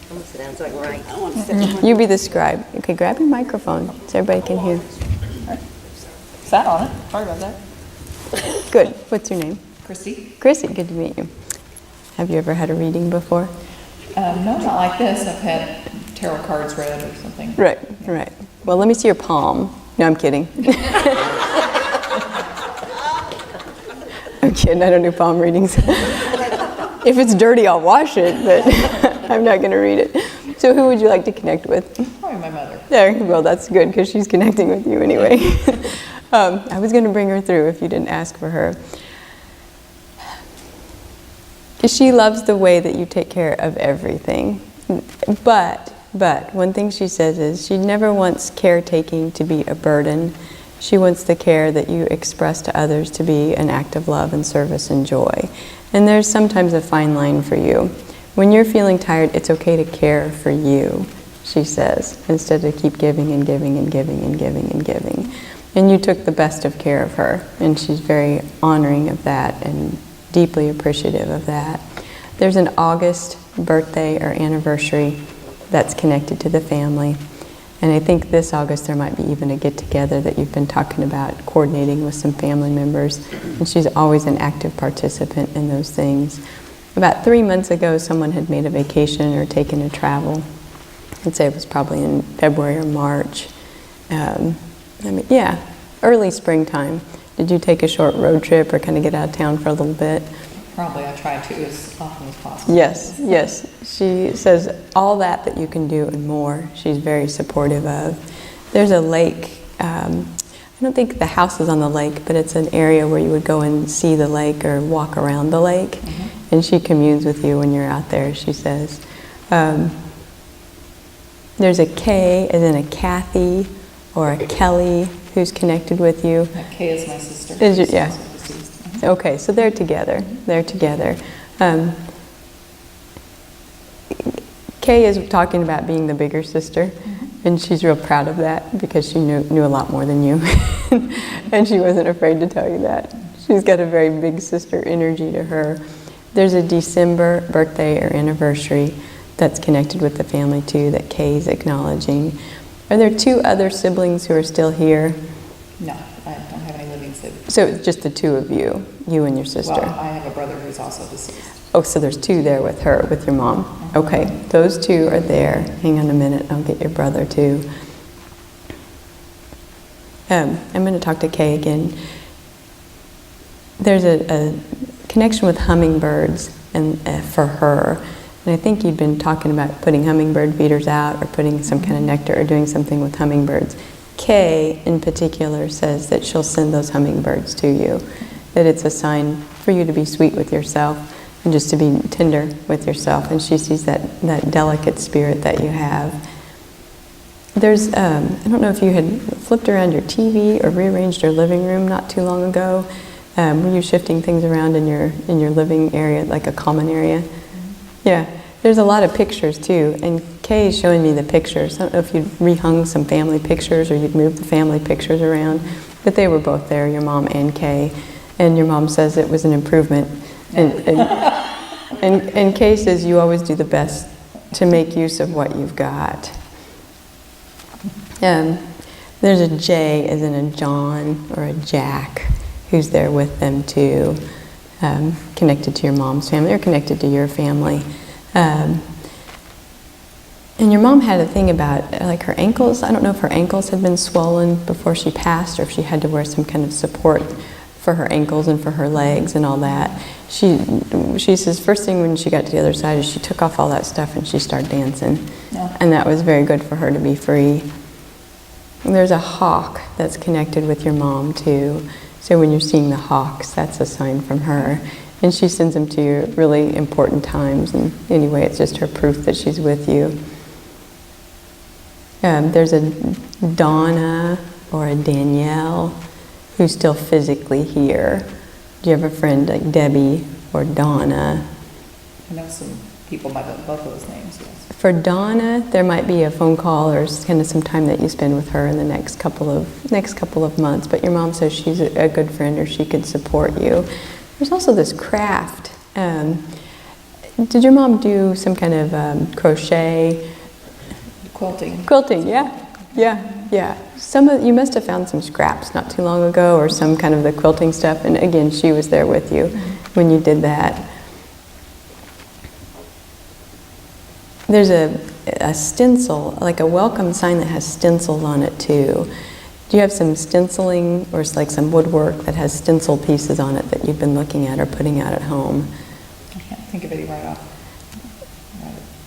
I'm gonna sit down so I can write. I want to sit You be the scribe. Okay, grab your microphone so everybody can hear. Sat on it. Sorry about that. Good. What's your name? Christy? Chrissy, good to meet you. Have you ever had a reading before? No, not like this. I've had tarot cards read or something. Right, right. Well, let me see your palm. No, I'm kidding. I'm kidding, I don't do palm readings. If it's dirty, I'll wash it, but I'm not going to read it. So who would you like to connect with? Probably my mother. There, well, that's good because she's connecting with you anyway. I was going to bring her through if you didn't ask for her. She loves the way that you take care of everything. But one thing she says is she never wants caretaking to be a burden. She wants the care that you express to others to be an act of love and service and joy. And there's sometimes a fine line for you. When you're feeling tired, it's okay to care for you, she says, instead of keep giving and giving and giving and giving and giving. And you took the best of care of her, and she's very honoring of that and deeply appreciative of that. There's an August birthday or anniversary that's connected to the family. And I think this August there might be even a get-together that you've been talking about, coordinating with some family members. And she's always an active participant in those things. About 3 months ago, someone had made a vacation or taken a travel. I'd say it was probably in February or March. Early springtime. Did you take a short road trip or kind of get out of town for a little bit? Probably. I try to as often as possible. Yes, yes. She says all that you can do and more, she's very supportive of. There's a lake. I don't think the house is on the lake, but it's an area where you would go and see the lake or walk around the lake. Mm-hmm. And she communes with you when you're out there, she says. There's a K, as in a Kathy or a Kelly who's connected with you. That Kay is my sister. Yeah. Okay, so they're together. They're together. Kay is talking about being the bigger sister, and she's real proud of that because she knew a lot more than you, and she wasn't afraid to tell you that. She's got a very big sister energy to her. There's a December birthday or anniversary that's connected with the family too that Kay's acknowledging. Are there 2 other siblings who are still here? No, I don't have any living siblings. So it's just the 2 of you and your sister? Well, I have a brother who's also deceased. Oh, so there's 2 there with her, with your mom. Okay, those 2 are there. Hang on a minute, I'll get your brother too. I'm going to talk to Kay again. There's a connection with hummingbirds and for her. And I think you'd been talking about putting hummingbird feeders out or putting some kind of nectar or doing something with hummingbirds. Kay, in particular, says that she'll send those hummingbirds to you, that it's a sign for you to be sweet with yourself and just to be tender with yourself. And she sees that delicate spirit that you have. There's, I don't know if you had flipped around your TV or rearranged your living room not too long ago. Were you shifting things around in your living area, like a common area? Yeah. There's a lot of pictures too, and Kay is showing me the pictures. I don't know if you'd rehung some family pictures or you'd moved the family pictures around, but they were both there, your mom and Kay, and your mom says it was an improvement. And Kay says you always do the best to make use of what you've got. There's a J as in a John or a Jack who's there with them too, connected to your mom's family or connected to your family. And your mom had a thing about like her ankles. I don't know if her ankles had been swollen before she passed or if she had to wear some kind of support for her ankles and for her legs and all that. She says first thing when she got to the other side is she took off all that stuff and she started dancing. Yeah. And that was very good for her to be free. And there's a hawk that's connected with your mom too. So when you're seeing the hawks, that's a sign from her. And she sends them to you at really important times. And anyway, it's just her proof that she's with you. There's a Donna or a Danielle who's still physically here. Do you have a friend like Debbie or Donna? I know some people by both of those names, yes. For Donna, there might be a phone call or kind of some time that you spend with her in the next couple of months. But your mom says she's a good friend or she could support you. There's also this craft. Did your mom do some kind of crochet? Quilting. Quilting, yeah. You must have found some scraps not too long ago, or some kind of the quilting stuff, and again, she was there with you when you did that. There's a stencil, like a welcome sign that has stencils on it too. Do you have some stenciling or like some woodwork that has stencil pieces on it that you've been looking at or putting out at home? I can't think of any right at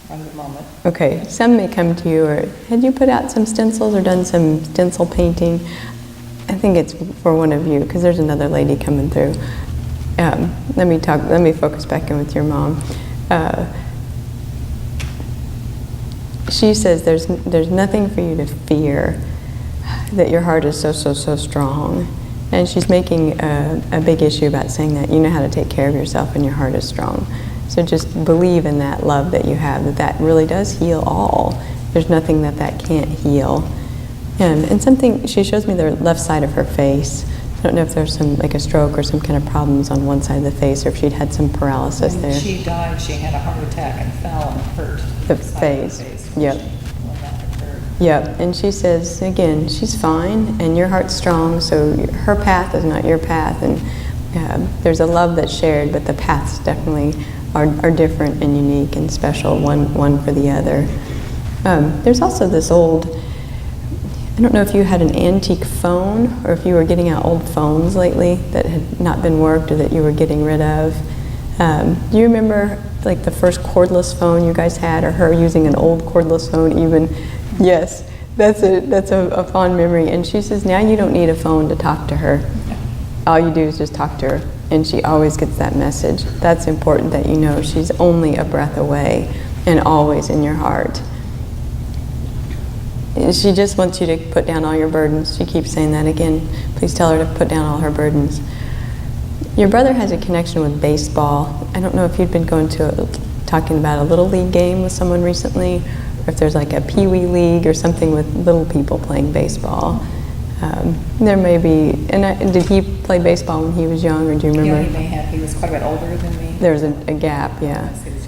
the moment. Okay, some may come to you, or had you put out some stencils or done some stencil painting? I think it's for one of you, because there's another lady coming through. Let me focus back in with your mom. She says there's nothing for you to fear, that your heart is so strong. And she's making a big issue about saying that you know how to take care of yourself and your heart is strong. So just believe in that love that you have, that really does heal all. There's nothing that can't heal. And something, she shows me the left side of her face. I don't know if there's some, like a stroke or some kind of problems on one side of the face, or if she'd had some paralysis When there. she died, she had a heart attack and fell and hurt The side of face, her face. yep. When that occurred. Yep, and she says, again, she's fine, and your heart's strong, so her path is not your path, and there's a love that's shared, but the paths definitely are different and unique and special, one for the other. There's also this old, I don't know if you had an antique phone, or if you were getting out old phones lately that had not been worked or that you were getting rid of. Do you remember like the first cordless phone you guys had, or her using an old cordless phone even? Yes, that's a fond memory. And she says now you don't need a phone to talk to her. All you do is just talk to her, and she always gets that message. That's important, that you know she's only a breath away and always in your heart. She just wants you to put down all your burdens. She keeps saying that again. Please tell her to put down all her burdens. Your brother has a connection with baseball. I don't know if you'd been talking about a little league game with someone recently, or if there's like a pee-wee league or something with little people playing baseball. There may be, did he play baseball when he was young, or do you remember? Yeah, he may have. He was quite a bit older than me. There's a gap, yeah. Yes, he was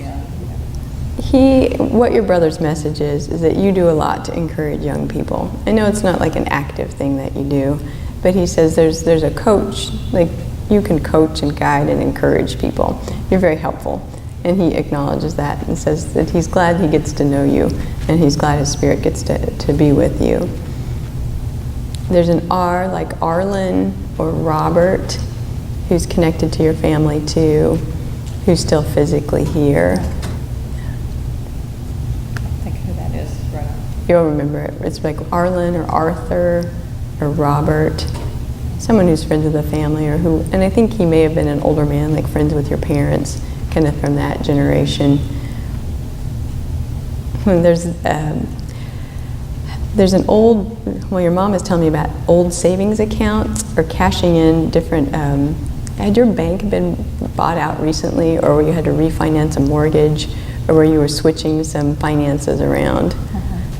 young. What your brother's message is that you do a lot to encourage young people. I know it's not like an active thing that you do, but he says there's a coach, like you can coach and guide and encourage people. You're very helpful. And he acknowledges that and says that he's glad he gets to know you, and he's glad his spirit gets to be with you. There's an R, like Arlen or Robert, who's connected to your family too, who's still physically here. I think who that is right now. You'll remember it. It's like Arlen or Arthur or Robert, someone who's friends with the family, or who, and I think he may have been an older man, like friends with your parents, kind of from that generation. When there's an old, well, your mom is telling me about old savings accounts or cashing in different, had your bank been bought out recently, or where you had to refinance a mortgage, or where you were switching some finances around?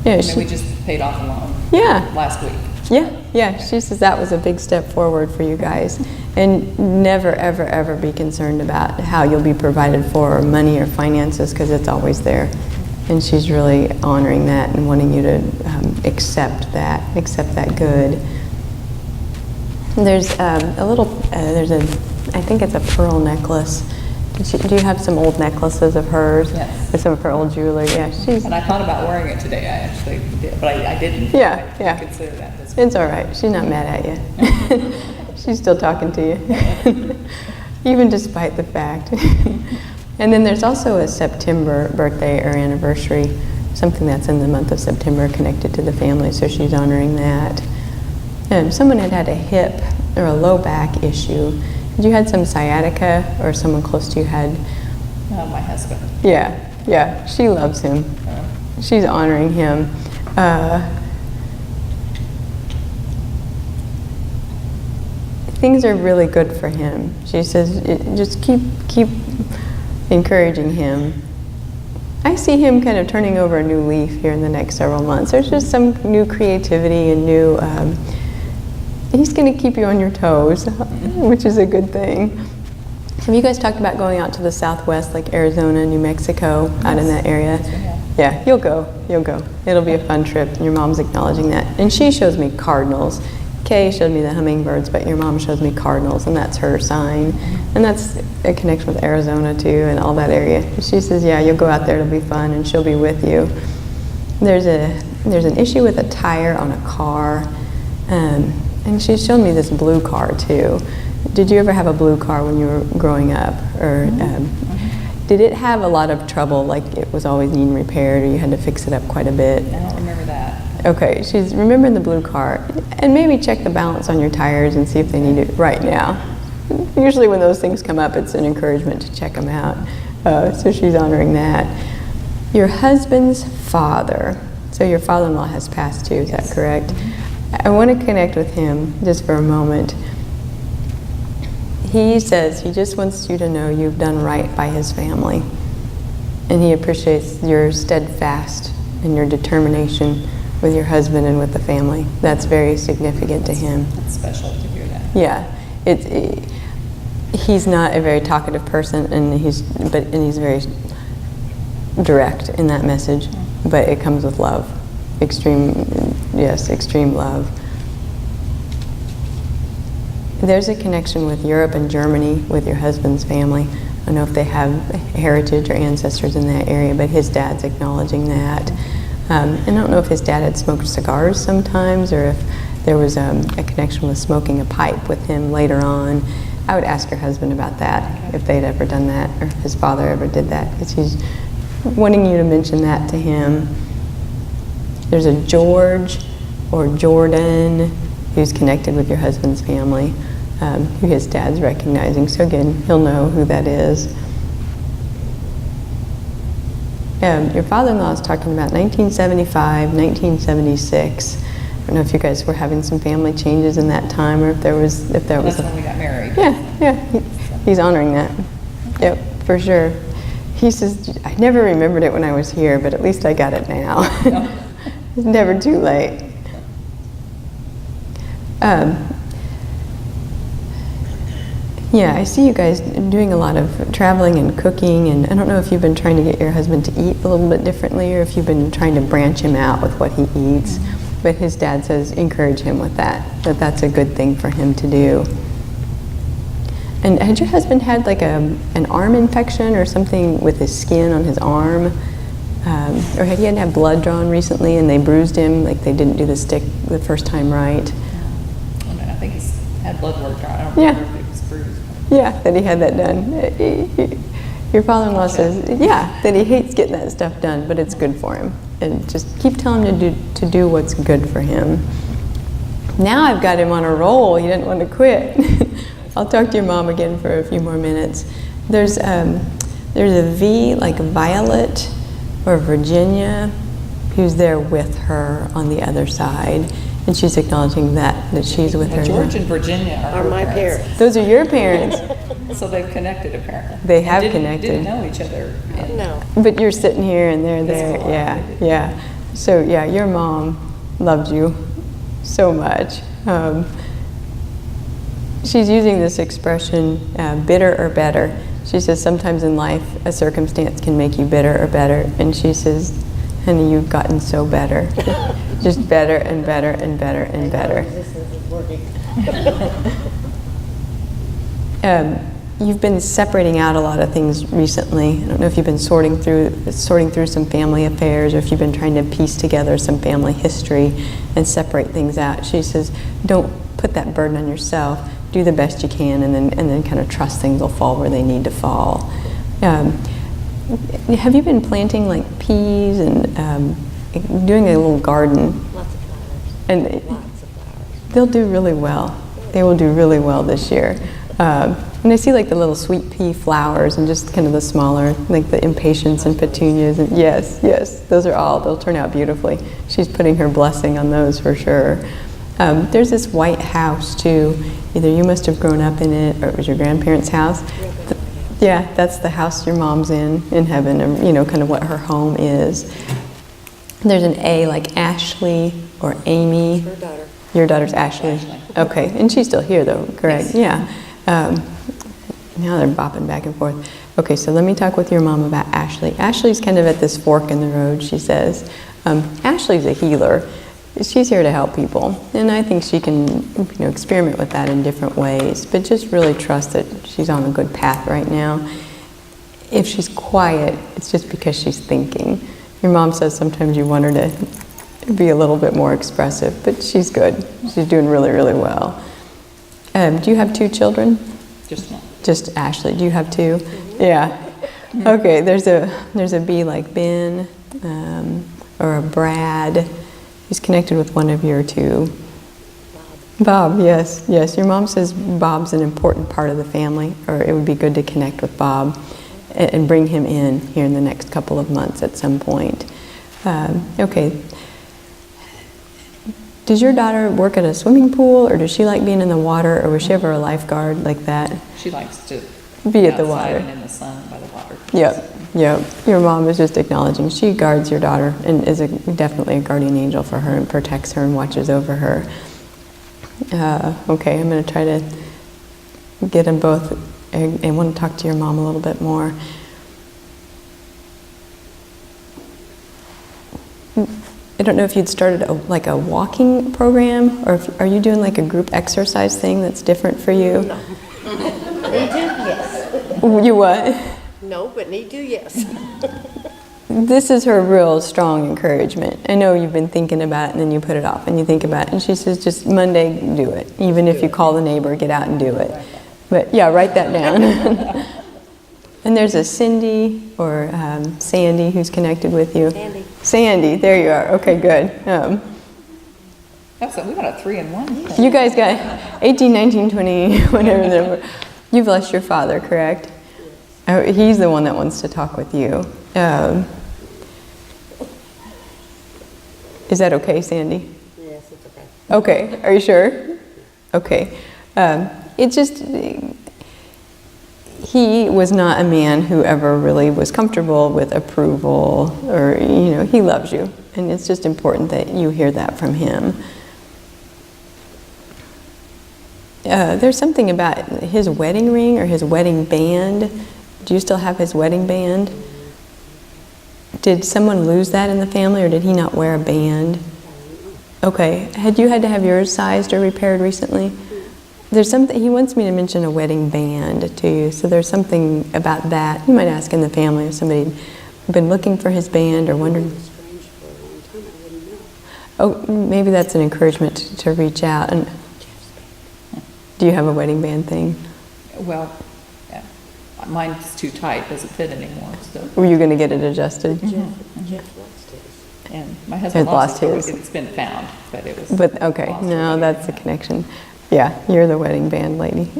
Yeah, We just paid off a loan. Yeah. Last week. Yeah, she says that was a big step forward for you guys. And never, ever, ever be concerned about how you'll be provided for, or money or finances, because it's always there. And she's really honoring that and wanting you to accept that good. There's I think it's a pearl necklace. Do you have some old necklaces of hers? Yes. Or some of her old jewelry? Yeah, she's. And I thought about wearing it today. I actually did, but I didn't. Yeah, I yeah. consider that this It's all right. She's not mad at you. She's still talking to you, even despite the fact. And then there's also a September birthday or anniversary, something that's in the month of September connected to the family, so she's honoring that. And someone had a hip or a low back issue. Had you had some sciatica, or someone close to you had? my husband. Yeah, she loves him. She's honoring him. Things are really good for him. She says, just keep encouraging him. I see him kind of turning over a new leaf here in the next several months. There's just some new creativity and new, he's going to keep you on your toes, which is a good thing. Have you guys talked about going out to the Southwest, like Arizona, New Mexico, out in that area? Yes, we have. Yeah, you'll go. It'll be a fun trip, and your mom's acknowledging that. And she shows me cardinals. Kay showed me the hummingbirds, but your mom shows me cardinals, and that's her sign. And that's a connection with Arizona, too, and all that area. She says, yeah, you'll go out there, it'll be fun, and she'll be with you. There's an issue with a tire on a car, and she's shown me this blue car, too. Did you ever have a blue car when you were growing up? Or did it have a lot of trouble, like it was always needing repaired, or you had to fix it up quite a bit? I don't remember that. Okay, she's remembering the blue car, and maybe check the balance on your tires and see if they need it right now. Usually when those things come up, it's an encouragement to check them out. So she's honoring that. Your husband's father, so your father-in-law has passed too, is that correct? I want to connect with him just for a moment. He says he just wants you to know you've done right by his family. And he appreciates your steadfast and your determination with your husband and with the family. That's very significant to him. It's special to hear that. Yeah. He's not a very talkative person, and he's very direct in that message, but it comes with love. Extreme love. There's a connection with Europe and Germany with your husband's family. I don't know if they have heritage or ancestors in that area, but his dad's acknowledging that. And I don't know if his dad had smoked cigars sometimes, or if there was a connection with smoking a pipe with him later on. I would ask your husband about that, if they'd ever done that, or if his father ever did that, because he's wanting you to mention that to him. There's a George or Jordan who's connected with your husband's family, who his dad's recognizing. So again, he'll know who that is. Your father-in-law is talking about 1975, 1976. I don't know if you guys were having some family changes in that time, or if there was. That's when we got married. Yeah. He's honoring that. Yep, for sure. He says, I never remembered it when I was here, but at least I got it now. It's never too late. Yeah, I see you guys doing a lot of traveling and cooking, and I don't know if you've been trying to get your husband to eat a little bit differently, or if you've been trying to branch him out with what he eats. But his dad says encourage him with that that's a good thing for him to do. And had your husband had like an arm infection or something with his skin on his arm? Or had he had to have blood drawn recently and they bruised him, like they didn't do the stick the first time right? I think he's had blood work drawn. I don't Yeah. remember if it was bruised. Yeah, that he had that done. Your father-in-law says, yeah, that he hates getting that stuff done, but it's good for him. And just keep telling him to do what's good for him. Now I've got him on a roll. He didn't want to quit. I'll talk to your mom again for a few more minutes. There's a V, like Violet or Virginia, who's there with her on the other side. And she's acknowledging that she's with her. George and Virginia Are her my parents. Those are your parents. So they've connected apparently. They have And connected. Didn't know each other. No. But you're sitting here and they're there. That's cool. Yeah. So yeah, your mom loved you so much. She's using this expression, bitter or better. She says sometimes in life a circumstance can make you bitter or better. And she says, honey, you've gotten so better. Just better and better and better and better. Resistance is working. You've been separating out a lot of things recently. I don't know if you've been sorting through some family affairs, or if you've been trying to piece together some family history and separate things out. She says, don't put that burden on yourself. Do the best you can, and then kind of trust things will fall where they need to fall. Have you been planting like peas and doing a little garden? Lots of flowers. And Lots of flowers. they'll do really well. They will do really well this year. And I see like the little sweet pea flowers and just kind of the smaller, like the impatiens and petunias. And yes, they'll turn out beautifully. She's putting her blessing on those for sure. There's this white house too. Either you must have grown up in it, or it was your grandparents' house. Yeah, that's the house your mom's in heaven, or kind of what her home is. There's an A like Ashley or Amy. Her daughter. Your daughter's Ashley. Okay, and she's still here though, correct? Yes. Yeah. Now they're bopping back and forth. Okay, so let me talk with your mom about Ashley. Ashley's kind of at this fork in the road, she says. Ashley's a healer. She's here to help people, and I think she can, experiment with that in different ways, but just really trust that she's on a good path right now. If she's quiet, it's just because she's thinking. Your mom says sometimes you want her to be a little bit more expressive, but she's good. She's doing really, really well. Do you have 2 children? Just one. Just Ashley. Do you have 2? Yeah. Okay, there's a B like Ben, or a Brad. He's connected with one of your 2. Bob, yes. Your mom says Bob's an important part of the family, or it would be good to connect with Bob and bring him in here in the next couple of months at some point. Okay. Does your daughter work at a swimming pool, or does she like being in the water, or was she ever a lifeguard like that? She likes to Be at the outside water. and in the sun by the water. Yep. Your mom is just acknowledging she guards your daughter and is definitely a guardian angel for her and protects her and watches over her. Okay, I'm going to try to get them both. I want to talk to your mom a little bit more. I don't know if you'd started a walking program, or are you doing like a group exercise thing that's different for you? No. Need to? Yes. You what? No, but need to? Yes. This is her real strong encouragement. I know you've been thinking about it and then you put it off and you think about it, and she says just Monday do it. Even if you call the neighbor, get out and do it. But yeah, write that down. And there's a Cindy or Sandy who's connected with you. Sandy, there you are. Okay, good. We got a 3 in 1. You guys got 18, 19, 20, whatever the number. You've lost your father, correct? Oh, he's the one that wants to talk with you. Is that okay, Sandy? Yes, it's okay. Okay, are you sure? Okay. It's just, he was not a man who ever really was comfortable with approval, or, he loves you. And it's just important that you hear that from him. There's something about his wedding ring or his wedding band. Do you still have his wedding band? Did someone lose that in the family, or did he not wear a band? Okay. Had you had to have yours sized or repaired recently? There's something, he wants me to mention a wedding band to you, so there's something about that. You might ask in the family if somebody been looking for his band or wondered. Oh, maybe that's an encouragement to reach out. And do you have a wedding band thing? Well, yeah. Mine's too tight, doesn't fit anymore. So. Were you going to get it adjusted? Jeff lost his. And my husband Had lost his. It's been found, but it was. But okay, lost no, already. that's the connection. Yeah, you're the wedding band lady.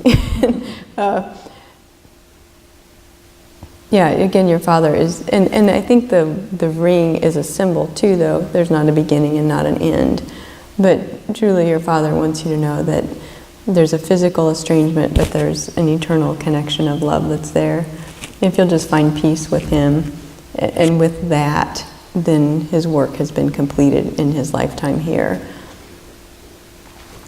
Yeah, again, your father is, and I think the ring is a symbol too, though. There's not a beginning and not an end. But truly, your father wants you to know that there's a physical estrangement, but there's an eternal connection of love that's there. If you'll just find peace with him, and with that, then his work has been completed in his lifetime here.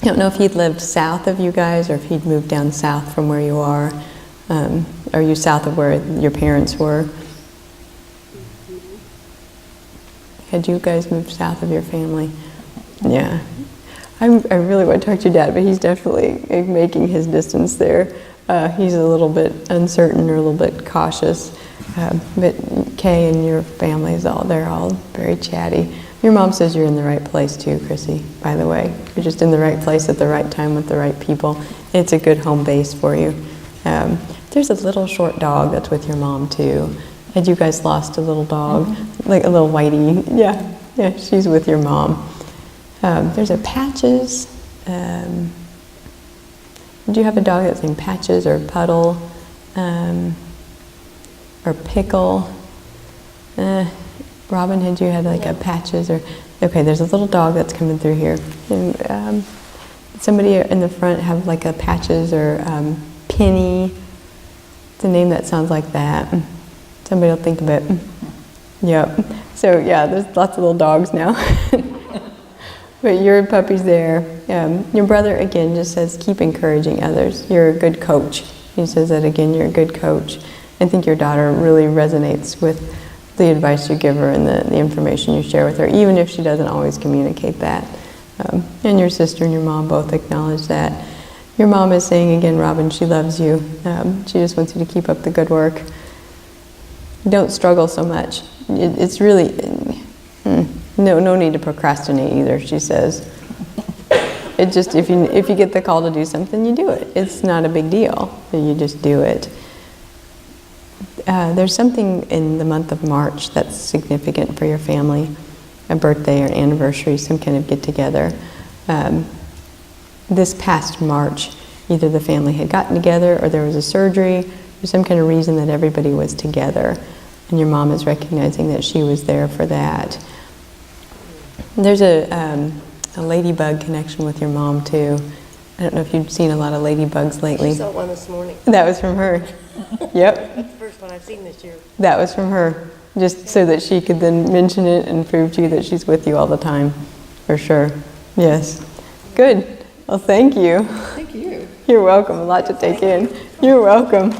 I don't know if he'd lived south of you guys, or if he'd moved down south from where you are. Are you south of where your parents were? Had you guys moved south of your family? Yeah. I really want to talk to your dad, but he's definitely making his distance there. He's a little bit uncertain or a little bit cautious. But Kay and your family, they're all very chatty. Your mom says you're in the right place too, Chrissy, by the way. You're just in the right place at the right time with the right people. It's a good home base for you. There's a little short dog that's with your mom too. Had you guys lost a little dog? Mm-hmm. Like a little whitey? Yeah, she's with your mom. There's a Patches. Do you have a dog that's named Patches or Puddle? Or Pickle? Robin, had you had like a Patches or... Okay, there's a little dog that's coming through here. And, somebody in the front have like a Patches or Penny. It's a name that sounds like that. Somebody will think of it. Yep. So yeah, there's lots of little dogs now. But your puppy's there. Your brother, again, just says keep encouraging others. You're a good coach. She says that, again, you're a good coach. I think your daughter really resonates with the advice you give her and the information you share with her, even if she doesn't always communicate that. And your sister and your mom both acknowledge that. Your mom is saying, again, Robin, she loves you. She just wants you to keep up the good work. Don't struggle so much. It's really, no need to procrastinate either, she says. It just, if you get the call to do something, you do it. It's not a big deal. You just do it. There's something in the month of March that's significant for your family, a birthday or anniversary, some kind of get-together. This past March, either the family had gotten together or there was a surgery or some kind of reason that everybody was together. And your mom is recognizing that she was there for that. There's a ladybug connection with your mom, too. I don't know if you've seen a lot of ladybugs lately. She saw one this morning. That was from her. Yep. That's the first one I've seen this year. That was from her, just so that she could then mention it and prove to you that she's with you all the time, for sure. Yes. Good. Well, thank you. Thank you. You're welcome. A lot to take in. You're welcome.